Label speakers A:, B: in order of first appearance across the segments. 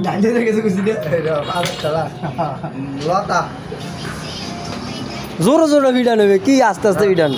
A: ডাইলে রেখেছে কুচি দিয়ে লতা
B: জোরে জোরে ভিডা নেবে কি আস্তে আস্তে ভিডান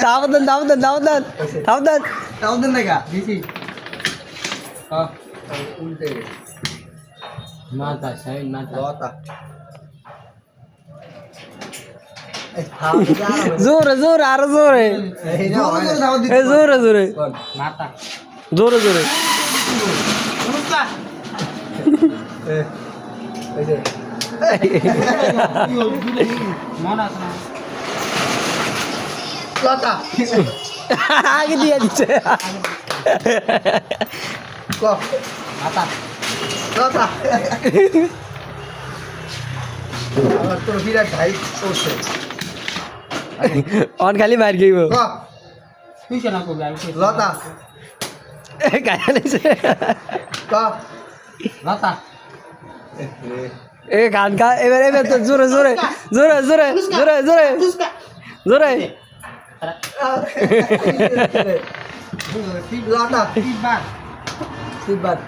B: দাবদান দাবদান দাবদান দাবদান
A: দাবদান দেখা দিছি উল্টে
C: মাথা সাইড মাথা
A: লতা
B: জোরে জোরে আরো জোরে জোরে জোরে
C: মাথা
B: জোরে জোরে
C: মন আছে না
A: লতা
B: আগে দিয়ে দিচ্ছে
C: মাথা
A: লতা আমার তোর বিরাট ভাই করছে
B: অন খালি মার গইব
C: তুই কেন করবি আমি
A: লতা
B: গায়া নিছে
C: লতা
B: এ গান গা এবার এবার তো জোরে জোরে জোরে জোরে জোরে জোরে জোরে
A: লতা
C: তিনবার
A: তিনবার